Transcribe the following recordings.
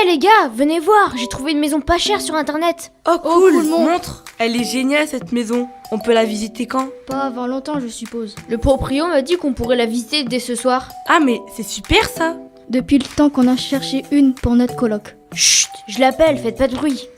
les gars, venez voir, j'ai trouvé une maison pas chère sur internet. Oh cool, montre. Elle est géniale cette maison. On peut la visiter quand? Pas avant longtemps, je suppose. Le proprio m'a dit qu'on pourrait la visiter dès ce soir. Ah mais c'est super ça. Depuis le temps qu'on a cherché une pour notre coloc. Chut, je l'appelle, faites pas de bruit.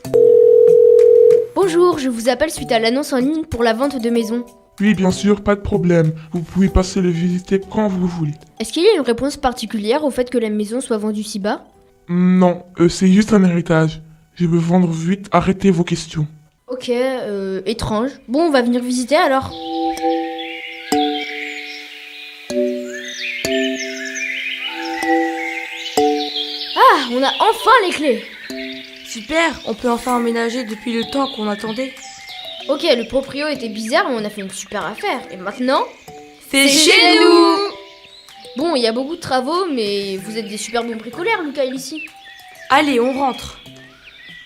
Bonjour, je vous appelle suite à l'annonce en ligne pour la vente de maison. Oui, bien sûr, pas de problème. Vous pouvez passer le visiter quand vous voulez. Est-ce qu'il y a une réponse particulière au fait que la maison soit vendue si bas? Non, c'est juste un héritage. Je veux vendre vite, arrêtez vos questions. Ok, étrange. Bon, on va venir visiter alors. Ah, on a enfin les clés. Super, on peut enfin emménager depuis le temps qu'on attendait. Ok, le proprio était bizarre, mais on a fait une super affaire. Et maintenant, C'est chez nous. Bon, il y a beaucoup de travaux, mais vous êtes des super bons bricoleurs, Lucas et Lucie. Allez, on rentre.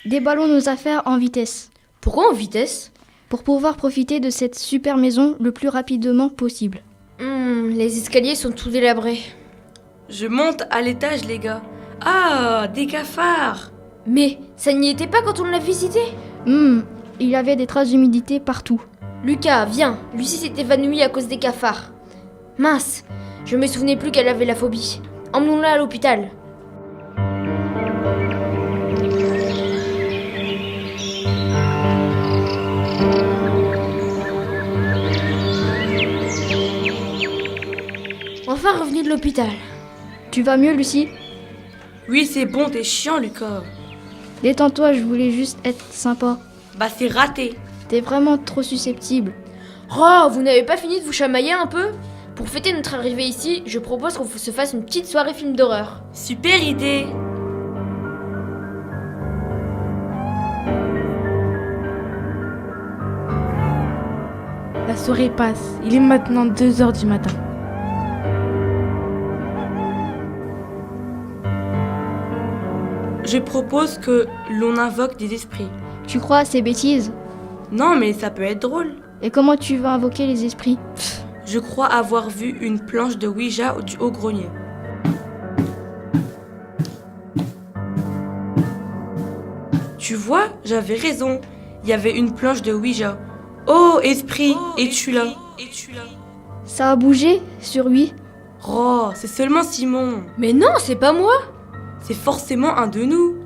Déballons nos affaires en vitesse. Pourquoi en vitesse? Pour pouvoir profiter de cette super maison le plus rapidement possible. Les escaliers sont tout délabrés. Je monte à l'étage les gars. Ah, des cafards. Mais ça n'y était pas quand on l'a visité. Il y avait des traces d'humidité partout. Lucas, viens. Lucie s'est évanouie à cause des cafards. Mince, je me souvenais plus qu'elle avait la phobie. Emmenons-la à l'hôpital. Enfin revenu de l'hôpital. Tu vas mieux, Lucie? Oui, c'est bon, t'es chiant Lucas. Détends-toi, je voulais juste être sympa. Bah c'est raté. T'es vraiment trop susceptible. Oh, vous n'avez pas fini de vous chamailler un peu? Pour fêter notre arrivée ici, je propose qu'on se fasse une petite soirée film d'horreur. Super idée. La soirée passe. Il est maintenant 2h du matin. Je propose que l'on invoque des esprits. Tu crois à ces bêtises? Non mais ça peut être drôle. Et comment tu vas invoquer les esprits? Je crois avoir vu une planche de Ouija du haut-grenier. Tu vois, j'avais raison. Il y avait une planche de Ouija. Oh, esprit, es-tu là? Ça a bougé sur lui? Oh, c'est seulement Simon. Mais non, c'est pas moi. C'est forcément un de nous.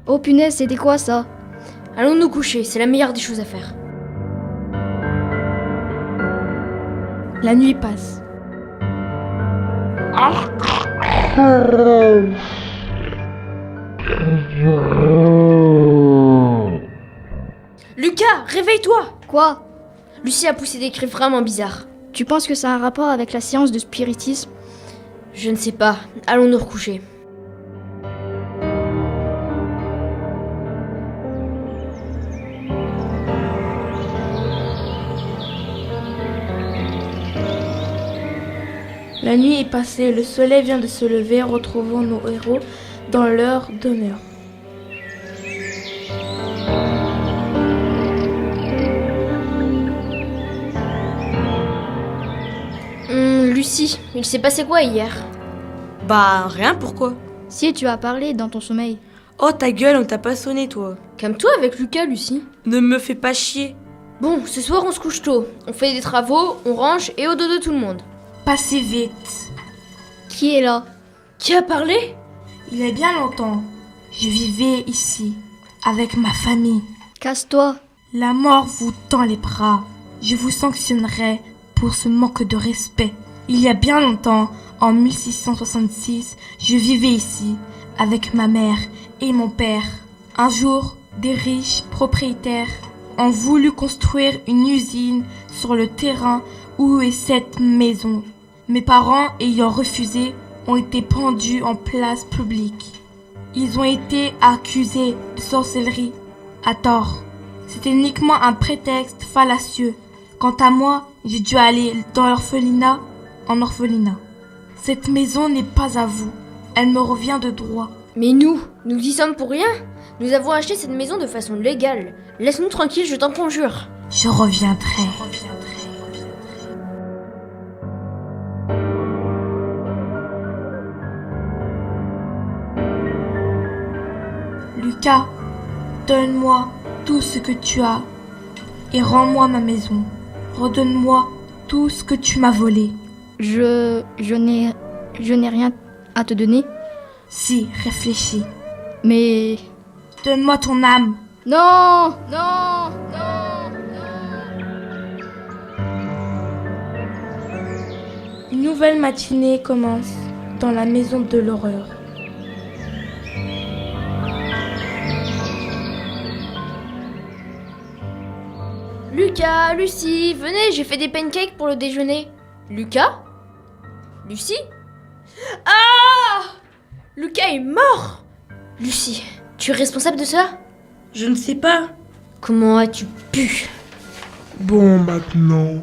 Oh punaise, c'était quoi ça? Allons nous coucher, c'est la meilleure des choses à faire. La nuit passe. Lucas, réveille-toi! Quoi? Lucie a poussé des cris vraiment bizarres. Tu penses que ça a un rapport avec la séance de spiritisme? Je ne sais pas, allons nous recoucher. La nuit est passée, le soleil vient de se lever, retrouvons nos héros dans leur demeure. Lucie, il s'est passé quoi hier? Bah, rien, pourquoi? Si tu as parlé dans ton sommeil. Oh, ta gueule, on t'a pas sonné, toi. Calme-toi avec Lucas, Lucie. Ne me fais pas chier. Bon, ce soir on se couche tôt. On fait des travaux, on range et au dos de tout le monde. Pas si vite. Qui est là? Qui a parlé? Il y a bien longtemps, je vivais ici, avec ma famille. Casse-toi. La mort vous tend les bras. Je vous sanctionnerai pour ce manque de respect. Il y a bien longtemps, en 1666, je vivais ici, avec ma mère et mon père. Un jour, des riches propriétaires ont voulu construire une usine sur le terrain où est cette maison. Mes parents, ayant refusé, ont été pendus en place publique. Ils ont été accusés de sorcellerie, à tort. C'était uniquement un prétexte fallacieux. Quant à moi, j'ai dû aller dans l'orphelinat, en orphelinat. Cette maison n'est pas à vous. Elle me revient de droit. Mais nous y sommes pour rien. Nous avons acheté cette maison de façon légale. Laisse-nous tranquilles, je t'en conjure. Je reviendrai. Lucas, donne-moi tout ce que tu as et rends-moi ma maison. Redonne-moi tout ce que tu m'as volé. Je n'ai rien à te donner, Si, réfléchis. mais... Donne-moi ton âme. Non, non, non, non. Une nouvelle matinée commence dans la maison de l'horreur. Lucas, Lucie, venez, j'ai fait des pancakes pour le déjeuner. Lucas? Lucie? Ah! Lucas est mort! Lucie, tu es responsable de ça? Je ne sais pas. Comment as-tu pu? Bon, maintenant.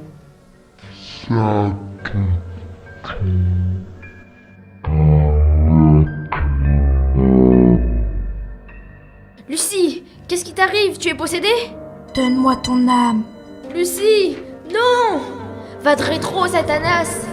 Lucie, qu'est-ce qui t'arrive? Tu es possédée? Donne-moi ton âme. Lucie, non! Va de rétro, Satanas!